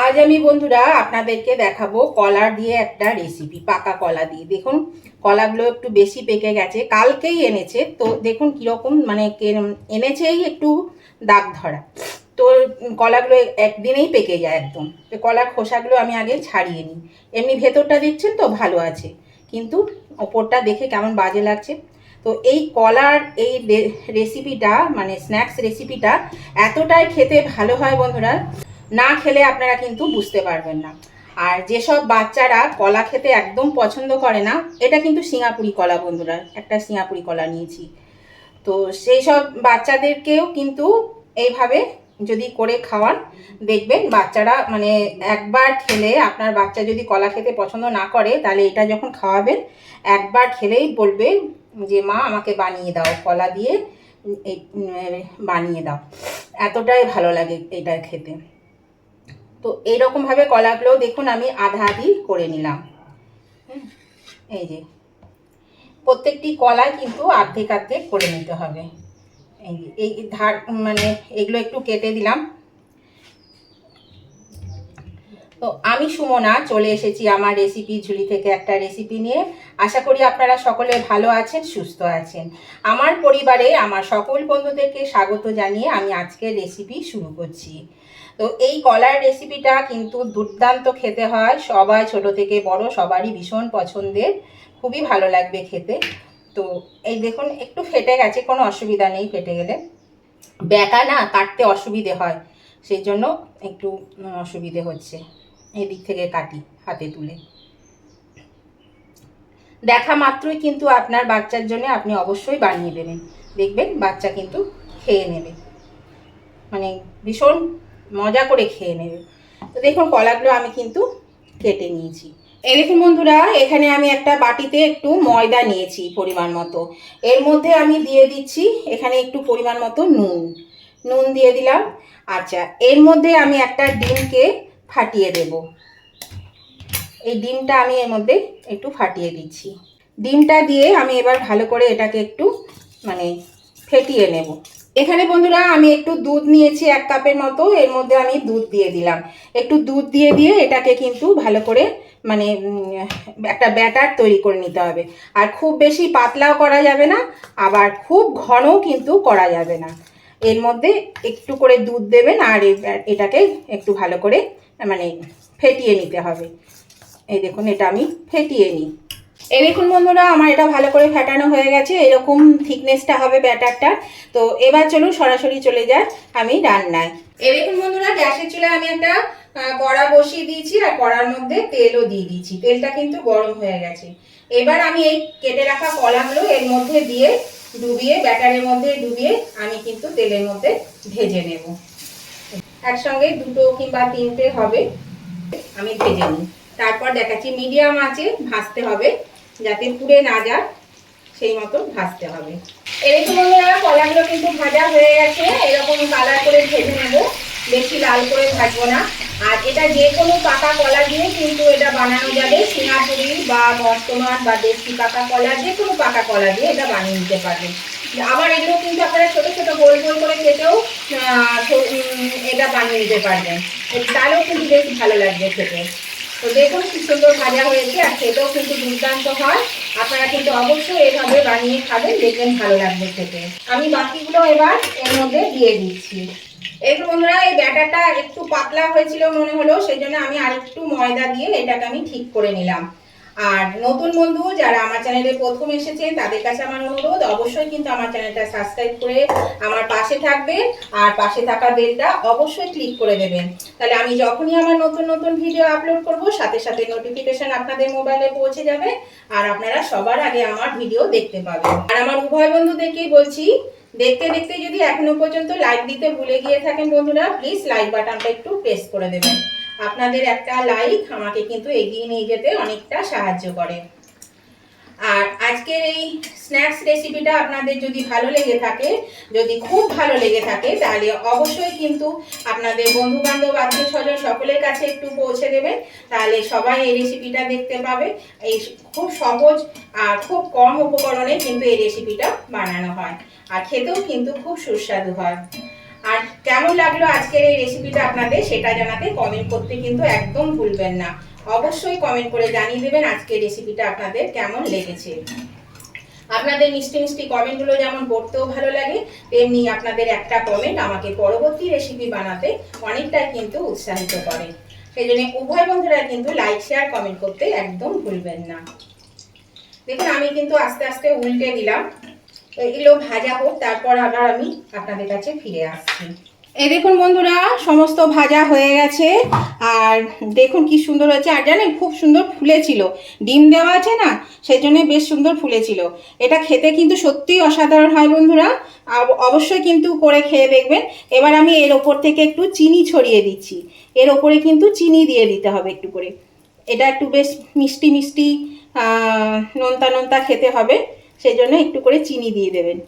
আজ আমি বন্ধুরা আপনাদেরকে দেখাবো কলা দিয়ে একটা রেসিপি। পাকা কলা দিয়ে দেখুন, কলাগুলো একটু বেশি পেকে গেছে, কালকেই এনেছে। তো দেখুন কীরকম মানে এনেছেই একটু দাগ ধরা। তো কলাগুলো একদিনেই পেকে যায় একদম। তো কলার খোসাগুলো আমি আগে ছাড়িয়ে নিই। এমনি ভেতরটা দেখছেন তো ভালো আছে, কিন্তু ওপরটা দেখে কেমন বাজে লাগছে। তো এই কলার এই রেসিপিটা মানে স্ন্যাক্স রেসিপিটা এতটাই খেতে ভালো হয় বন্ধুরা, না খেলে আপনারা কিন্তু বুঝতে পারবেন না। আর যেসব বাচ্চারা কলা খেতে একদম পছন্দ করে না, এটা কিন্তু সিঙ্গাপুরি কলা বন্ধুরা, একটা সিঙ্গাপুরি কলা নিয়েছি। তো সেই সব বাচ্চাদেরকেও কিন্তু এইভাবে যদি করে খাওয়ান, দেখবেন বাচ্চারা মানে একবার খেলে, আপনার বাচ্চা যদি কলা খেতে পছন্দ না করে, তাহলে এটা যখন খাওয়াবেন একবার খেলেই বলবে যে মা আমাকে বানিয়ে দাও, কলা দিয়ে বানিয়ে দাও। এতটাই ভালো লাগে এটা খেতে। তো এইরকমভাবে কলাগুলো দেখুন আমি আধা আধি করে নিলাম। এই যে প্রত্যেকটি কলাই কিন্তু অর্ধেক অর্ধেক করে নিতে হবে। এই ধার মানে এগুলো একটু কেটে দিলাম। তো আমি সুমনা চলে এসেছি আমার রেসিপি ঝুলি থেকে একটা রেসিপি নিয়ে। আশা করি আপনারা সকলে ভালো আছেন, সুস্থ আছেন। আমার পরিবারে আমার সকল বন্ধুদেরকে স্বাগত জানিয়ে আমি আজকের রেসিপি শুরু করছি। তো এই কলার রেসিপিটা কিন্তু দুর্দান্ত খেতে হয়, সবাই ছোট থেকে বড় সবারই ভীষণ পছন্দের, খুবই ভালো লাগবে খেতে। তো এই দেখুন একটু ফেটে গেছে, কোনো অসুবিধা নেই, ফেটে গেলে ব্যাটা না কাটতে অসুবিধে হয়, সেই জন্য একটু অসুবিধে হচ্ছে। এই দিক থেকে কাটি হাতে তুলে। দেখা মাত্রই কিন্তু আপনার বাচ্চার জন্য আপনি অবশ্যই বানিয়ে দেবেন, দেখবেন বাচ্চা কিন্তু খেয়ে নেবে, মানে ভীষণ মজা করে খেয়ে নেবে। তো দেখুন কলাগুলো আমি কিন্তু কেটে নিয়েছি। এই দেখুন বন্ধুরা, এখানে আমি একটা বাটিতে একটু ময়দা নিয়েছি পরিমাণ মতো। এর মধ্যে আমি দিয়ে দিচ্ছি এখানে একটু পরিমাণ মতো নুন দিয়ে দিলাম। আচ্ছা, এর মধ্যে আমি একটা ডিমকে ফাটিয়ে দেব। এই ডিমটা আমি এর মধ্যে একটু ফাটিয়ে দিচ্ছি। ডিমটা দিয়ে আমি এবার ভালো করে এটাকে একটু মানে ফেটিয়ে নেব। এখানে বন্ধুরা আমি একটু দুধ নিয়েছি 1 কাপের মতো, এর মধ্যে আমি দুধ দিয়ে দিলাম। একটু দুধ দিয়ে এটাকে কিন্তু ভালো করে মানে একটা ব্যাটার তৈরি করে নিতে হবে। আর খুব বেশি পাতলাও করা যাবে না, আবার খুব ঘনও কিন্তু করা যাবে না। এর মধ্যে একটু করে দুধ দেবেন আর এটাকে একটু ভালো করে মানে ফেটিয়ে নিতে হবে। এই দেখুন এটা আমি ফেটিয়ে নিই। এই দেখুন বন্ধুরা, আমার এটা ভালো করে ফেটানো হয়ে গেছে, এরকম থিকনেসটা হবে ব্যাটারটা। তো এবার চলুন সরাসরি চলে যায় আমি রান্নায়। এই দেখুন বন্ধুরা, গ্যাসের চুলায় আমি একটা কড়া বসিয়ে দিয়েছি আর কড়ার মধ্যে তেলও দিয়ে দিয়েছি। তেলটা কিন্তু গরম হয়ে গেছে। এবার আমি এই কেটে রাখা কলাগুলো এর মধ্যে দিয়ে ডুবিয়ে, ব্যাটারের মধ্যে ডুবিয়ে আমি কিন্তু তেলের মধ্যে ভেজে নেব। একসঙ্গে 2 কিংবা 3টে হবে, আমি ভেজে নিই। তারপর দেখাচ্ছি, মিডিয়াম আঁচে ভাজতে হবে যাতে পুড়ে না যায়, সেই মতো ভাজতে হবে। এরকম বন্ধুরা কলাগুলো কিন্তু ভাজা হয়ে গেছে, এরকম কালার করে ভেজে নেব, বেশি লাল করে ভাজবো না। আর এটা যে কোনো পাকা কলা দিয়ে কিন্তু এটা বানানো যাবে, সিঙ্গাপুরি বা বর্তমান বা দেশি পাকা কলা, যে কোনো পাকা কলা দিয়ে এটা বানিয়ে নিতে পারবেন। আবার এগুলো কিন্তু আপনারা ছোটো ছোটো গোল গোল করে কেটেও এটা বানিয়ে নিতে পারবেন, তাহলেও কিন্তু বেশ ভালো লাগবে খেতে। তো দেখুন কি সুন্দর ভাজা হয়েছে, আর খেতেও কিন্তু দুর্দান্ত হয়। আপনারা কিন্তু অবশ্যই এভাবে বানিয়ে খাবেন, দেখবেন ভালো লাগবে খেতে। আমি বাকিগুলো এবার এর মধ্যে দিয়ে দিচ্ছি। একটু বন্ধুরা, এই ব্যাটারটা একটু পাতলা হয়েছিল মনে হলো, সেই জন্য আমি আরেকটু ময়দা দিয়ে এটাকে আমি ঠিক করে নিলাম। আর নতুন বন্ধু যারা আমার চ্যানেলে প্রথম এসেছেন, তাদের কাছে আমার অনুরোধ, অবশ্যই কিন্তু আমার চ্যানেলটা সাবস্ক্রাইব করে আমার পাশে থাকবেন, আর পাশে থাকা বেলটা অবশ্যই ক্লিক করে দেবেন। তাহলে আমি যখনই আমার নতুন নতুন ভিডিও আপলোড করব, সাথে সাথে নোটিফিকেশন আপনাদের মোবাইলে পৌঁছে যাবে, আর আপনারা সবার আগে আমার ভিডিও দেখতে পাবেন। আর আমার উভয় বন্ধুদেরকেই বলছি, দেখতে দেখতে যদি এখনো পর্যন্ত লাইক দিতে ভুলে গিয়ে থাকেন বন্ধুরা, প্লিজ লাইক বাটনটা একটু প্রেস করে দেবেন। আপনাদের একটা লাইক আমাকে কিন্তু এগিয়ে নিয়ে যেতে অনেকটা সাহায্য করে। আর আজকের এই স্ন্যাক্স রেসিপিটা আপনাদের যদি ভালো লেগে থাকে, যদি খুব ভালো লেগে থাকে, তাহলে অবশ্যই কিন্তু আপনাদের বন্ধু বান্ধব আত্মীয় স্বজন সকলের কাছে একটু পৌঁছে দেবেন, তাহলে সবাই এই রেসিপিটা দেখতে পাবে। এই খুব সহজ আর খুব কম উপকরণে কিন্তু এই রেসিপিটা বানানো হয়, আর খেতেও কিন্তু খুব সুস্বাদু হয়। আর কেমন লাগলো আজকের এই রেসিপিটা আপনাদের সেটা জানাতে কমেন্ট করতে কিন্তু একদম ভুলবেন না। অবশ্যই কমেন্ট করে জানিয়ে দেবেন আজকের রেসিপিটা আপনাদের কেমন লেগেছে। আপনাদের মিষ্টি মিষ্টি কমেন্টগুলো যেমন পড়তেও ভালো লাগে, তেমনি আপনাদের একটা কমেন্ট আমাকে পরবর্তী রেসিপি বানাতে অনেকটাই কিন্তু উৎসাহিত করে। সেই জন্য উভয় বন্ধুরা কিন্তু লাইক শেয়ার কমেন্ট করতে একদম ভুলবেন না। দেখুন আমি কিন্তু আস্তে আস্তে উল্টে দিলাম, এগুলো ভাজা হোক, তারপর আবার আমি আপনাদের কাছে ফিরে আসছি। এই দেখুন বন্ধুরা সমস্ত ভাজা হয়ে গেছে, আর দেখুন কি সুন্দর হয়েছে। আর জানেন খুব সুন্দর ফুলেছিল, ডিম দেওয়া আছে না, সেই জন্য বেশ সুন্দর ফুলেছিল। এটা খেতে কিন্তু সত্যিই অসাধারণ হয় বন্ধুরা, অবশ্যই কিন্তু করে খেয়ে দেখবেন। এবার আমি এর ওপর থেকে একটু চিনি ছড়িয়ে দিচ্ছি, এর ওপরে কিন্তু চিনি দিয়ে দিতে হবে একটু করে। এটা একটু বেশ মিষ্টি মিষ্টি নোনতা নোনতা খেতে হবে, সেই জন্য একটু করে চিনি দিয়ে দেবেন।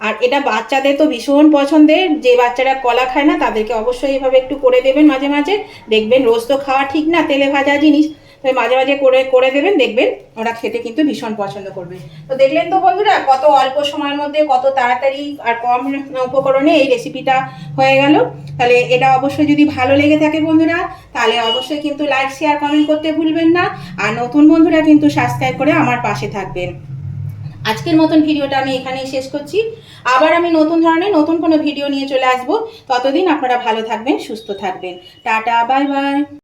আর এটা বাচ্চাদের তো ভীষণ পছন্দের, যে বাচ্চারা কলা খায় না তাদেরকে অবশ্যই এভাবে একটু করে দেবেন মাঝে মাঝে। দেখবেন রোজ তো খাওয়া ঠিক না তেলে ভাজা জিনিস, তাই মাঝে মাঝে করে দেবেন, দেখবেন ওরা খেতে কিন্তু ভীষণ পছন্দ করবে। তো দেখলেন তো বন্ধুরা কত অল্প সময়ের মধ্যে কত তাড়াতাড়ি আর কম উপকরণে এই রেসিপিটা হয়ে গেল। তাহলে এটা অবশ্যই যদি ভালো লেগে থাকে বন্ধুরা, তাহলে অবশ্যই কিন্তু লাইক শেয়ার কমেন্ট করতে ভুলবেন না। আর নতুন বন্ধুরা কিন্তু সাবস্ক্রাইব করে আমার পাশে থাকবেন। আজকের মতন ভিডিওটা আমি এখানেই শেষ করছি। আবার আমি নতুন ধরনের নতুন কোনো ভিডিও নিয়ে চলে আসবো। ততদিন আপনারা ভালো থাকবেন, সুস্থ থাকবেন। Tata, bye bye.